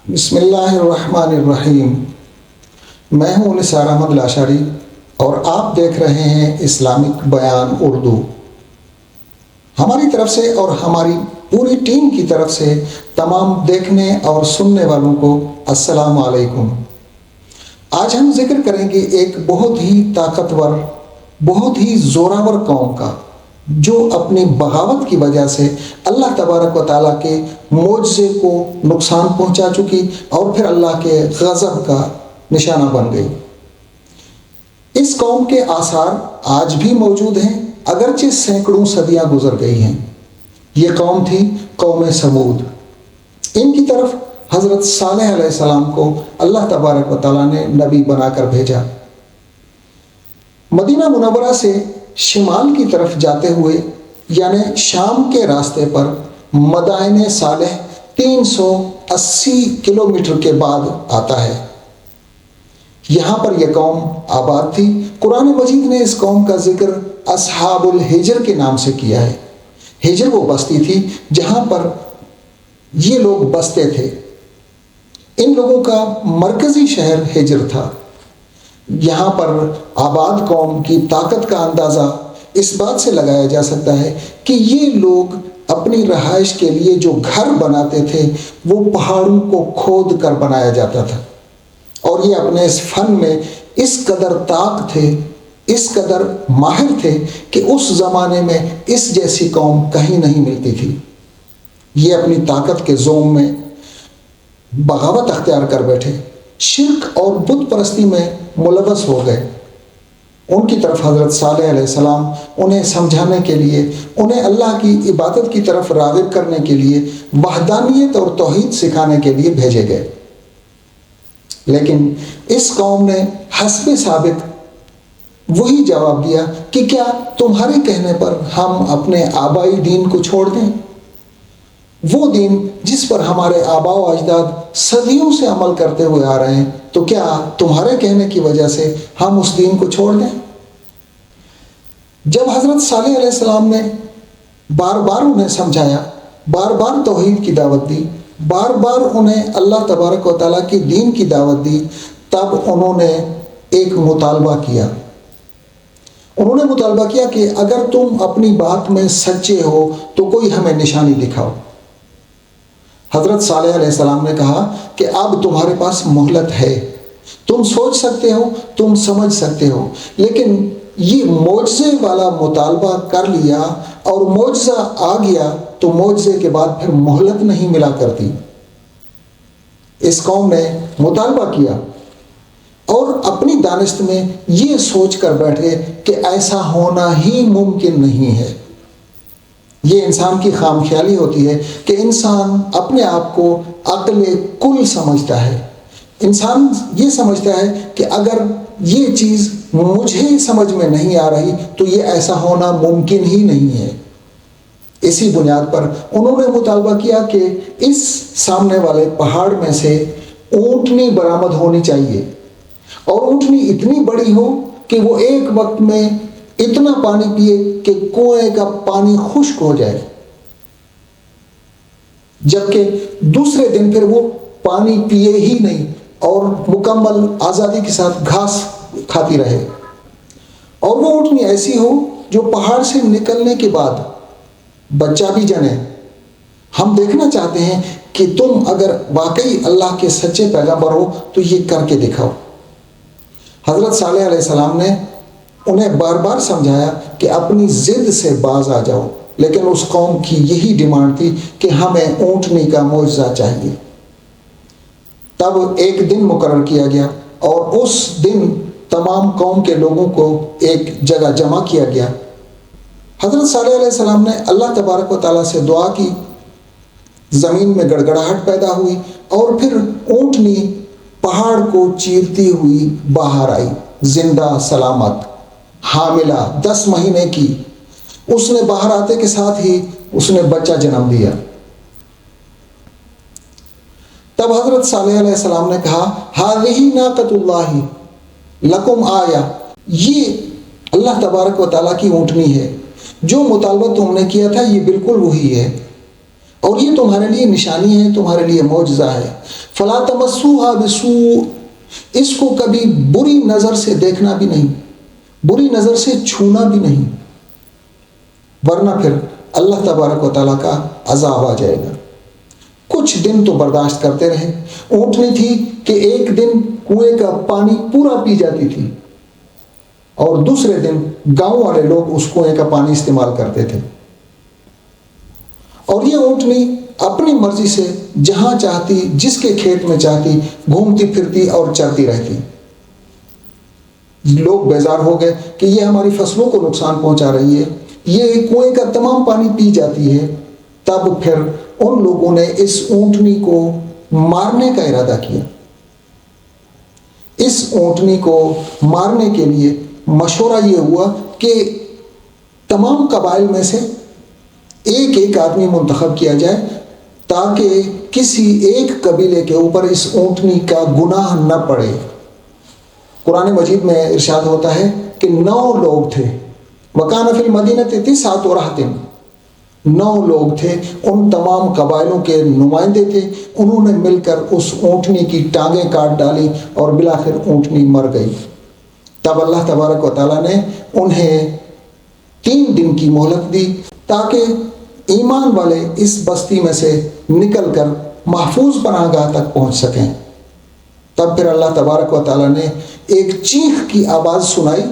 بسم اللہ الرحمن الرحیم۔ میں ہوں نثار احمد لاشاری اور آپ دیکھ رہے ہیں اسلامک بیان اردو۔ ہماری طرف سے اور ہماری پوری ٹیم کی طرف سے تمام دیکھنے اور سننے والوں کو السلام علیکم۔ آج ہم ذکر کریں گے ایک بہت ہی طاقتور، بہت ہی زوراور قوم کا، جو اپنی بغاوت کی وجہ سے اللہ تبارک و تعالیٰ کے معجزے کو نقصان پہنچا چکی اور پھر اللہ کے غضب کا نشانہ بن گئی۔ اس قوم کے آثار آج بھی موجود ہیں، اگرچہ سینکڑوں صدیاں گزر گئی ہیں۔ یہ قوم تھی قوم سمود۔ ان کی طرف حضرت صالح علیہ السلام کو اللہ تبارک و تعالیٰ نے نبی بنا کر بھیجا۔ مدینہ منورہ سے شمال کی طرف جاتے ہوئے یعنی شام کے راستے پر مدائن صالح 380 کلومیٹر کے بعد آتا ہے۔ یہاں پر یہ قوم آباد تھی۔ قرآن مجید نے اس قوم کا ذکر اصحاب الحجر کے نام سے کیا ہے۔ ہجر وہ بستی تھی جہاں پر یہ لوگ بستے تھے۔ ان لوگوں کا مرکزی شہر ہجر تھا۔ یہاں پر آباد قوم کی طاقت کا اندازہ اس بات سے لگایا جا سکتا ہے کہ یہ لوگ اپنی رہائش کے لیے جو گھر بناتے تھے وہ پہاڑوں کو کھود کر بنایا جاتا تھا، اور یہ اپنے اس فن میں اس قدر طاق تھے، اس قدر ماہر تھے کہ اس زمانے میں اس جیسی قوم کہیں نہیں ملتی تھی۔ یہ اپنی طاقت کے زوم میں بغاوت اختیار کر بیٹھے، شرک اور بت پرستی میں ملوث ہو گئے۔ ان کی طرف حضرت صالح علیہ السلام انہیں سمجھانے کے لیے، انہیں اللہ کی عبادت کی طرف راغب کرنے کے لیے، وحدانیت اور توحید سکھانے کے لیے بھیجے گئے۔ لیکن اس قوم نے حسب ثابت وہی جواب دیا کہ کیا تمہارے کہنے پر ہم اپنے آبائی دین کو چھوڑ دیں؟ وہ دین جس پر ہمارے آباء و اجداد صدیوں سے عمل کرتے ہوئے آ رہے ہیں، تو کیا تمہارے کہنے کی وجہ سے ہم اس دین کو چھوڑ دیں؟ جب حضرت صالح علیہ السلام نے بار بار انہیں سمجھایا، بار بار توحید کی دعوت دی، بار بار انہیں اللہ تبارک و تعالیٰ کی دین کی دعوت دی، تب انہوں نے ایک مطالبہ کیا۔ انہوں نے مطالبہ کیا کہ اگر تم اپنی بات میں سچے ہو تو کوئی ہمیں نشانی دکھاؤ۔ حضرت صالح علیہ السلام نے کہا کہ اب تمہارے پاس مہلت ہے، تم سوچ سکتے ہو، تم سمجھ سکتے ہو، لیکن یہ معجزے والا مطالبہ کر لیا اور معجزہ آ گیا تو معجزے کے بعد پھر مہلت نہیں ملا کرتی۔ اس قوم نے مطالبہ کیا اور اپنی دانست میں یہ سوچ کر بیٹھے کہ ایسا ہونا ہی ممکن نہیں ہے۔ یہ انسان کی خام خیالی ہوتی ہے کہ انسان اپنے آپ کو عقل کل سمجھتا ہے۔ انسان یہ سمجھتا ہے کہ اگر یہ چیز مجھے سمجھ میں نہیں آ رہی تو یہ ایسا ہونا ممکن ہی نہیں ہے۔ اسی بنیاد پر انہوں نے مطالبہ کیا کہ اس سامنے والے پہاڑ میں سے اونٹنی برآمد ہونی چاہیے، اور اونٹنی اتنی بڑی ہو کہ وہ ایک وقت میں اتنا پانی پیے کہ کنویں کا پانی خشک ہو جائے، جبکہ دوسرے دن پھر وہ پانی پیے ہی نہیں اور مکمل آزادی کے ساتھ گھاس کھاتی رہے۔ اور وہ اونٹنی ایسی ہو جو پہاڑ سے نکلنے کے بعد بچہ بھی جنے۔ ہم دیکھنا چاہتے ہیں کہ تم اگر واقعی اللہ کے سچے پیغمبر ہو تو یہ کر کے دکھاؤ۔ حضرت صالح علیہ السلام نے انہیں بار بار سمجھایا کہ اپنی ضد سے باز آ جاؤ، لیکن اس قوم کی یہی ڈیمانڈ تھی کہ ہمیں اونٹنی کا معجزہ چاہیے۔ تب ایک دن مقرر کیا گیا اور اس دن تمام قوم کے لوگوں کو ایک جگہ جمع کیا گیا۔ حضرت صالح علیہ السلام نے اللہ تبارک و تعالیٰ سے دعا کی، زمین میں گڑگڑاہٹ پیدا ہوئی اور پھر اونٹنی پہاڑ کو چیرتی ہوئی باہر آئی، زندہ سلامت، حاملہ 10 مہینے کی۔ اس نے باہر آتے کے ساتھ ہی اس نے بچہ جنم دیا۔ تب حضرت صالح علیہ السلام نے کہا، ہذہ ناقۃ اللہ لکم آیہ، یہ اللہ تبارک و تعالیٰ کی اونٹنی ہے، جو مطالبہ تم نے کیا تھا یہ بالکل وہی ہے۔ اور یہ تمہارے لیے نشانی ہے، تمہارے لیے معجزہ ہے۔ فلا تمسوها بسوء، اس کو کبھی بری نظر سے دیکھنا بھی نہیں، بری نظر سے چھونا بھی نہیں، ورنہ پھر اللہ تبارک و تعالیٰ کا عذاب آ جائے گا۔ کچھ دن تو برداشت کرتے رہے۔ اونٹنی تھی کہ ایک دن کنویں کا پانی پورا پی جاتی تھی اور دوسرے دن گاؤں والے لوگ اس کنویں کا پانی استعمال کرتے تھے، اور یہ اونٹنی اپنی مرضی سے جہاں چاہتی، جس کے کھیت میں چاہتی گھومتی پھرتی اور چرتی رہتی۔ لوگ بیزار ہو گئے کہ یہ ہماری فصلوں کو نقصان پہنچا رہی ہے، یہ کنویں کا تمام پانی پی جاتی ہے۔ تب پھر ان لوگوں نے اس اونٹنی کو مارنے کا ارادہ کیا۔ اس اونٹنی کو مارنے کے لیے مشورہ یہ ہوا کہ تمام قبائل میں سے ایک ایک آدمی منتخب کیا جائے تاکہ کسی ایک قبیلے کے اوپر اس اونٹنی کا گناہ نہ پڑے۔ قرآن مجید میں ارشاد ہوتا ہے کہ 9 لوگ تھے، وَكَانَ فِي الْمَدِينَةِ تِسْعَةُ رَهْطٍ، 9 لوگ تھے، ان تمام قبائلوں کے نمائندے تھے، انہوں نے مل کر اس اونٹنی کی ٹانگیں کاٹ ڈالی اور بالآخر اونٹنی مر گئی۔ تب اللہ تبارک و تعالیٰ نے انہیں 3 دن کی مہلت دی تاکہ ایمان والے اس بستی میں سے نکل کر محفوظ پناہ گاہ تک پہنچ سکیں۔ تب پھر اللہ تبارک و تعالیٰ نے ایک چیخ کی آواز سنائی،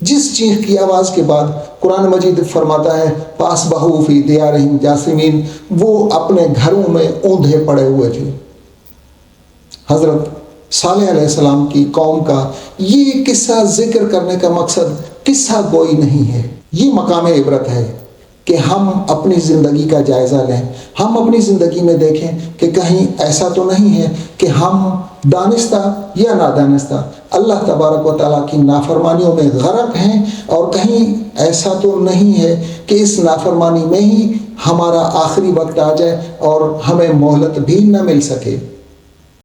جس چیخ کی آواز کے بعد قرآن مجید فرماتا ہے فَأَصْبَحُوا فِي دِيَارِهِمْ جَاثِمِينَ، وہ اپنے گھروں میں اوندھے پڑے ہوئے تھے۔ حضرت صالح علیہ السلام کی قوم کا یہ قصہ ذکر کرنے کا مقصد قصہ گوئی نہیں ہے، یہ مقام عبرت ہے کہ ہم اپنی زندگی کا جائزہ لیں، ہم اپنی زندگی میں دیکھیں کہ کہیں ایسا تو نہیں ہے کہ ہم دانستہ یا نادانستہ اللہ تبارک و تعالیٰ کی نافرمانیوں میں غرق ہیں، اور کہیں ایسا تو نہیں ہے کہ اس نافرمانی میں ہی ہمارا آخری وقت آ جائے اور ہمیں مہلت بھی نہ مل سکے۔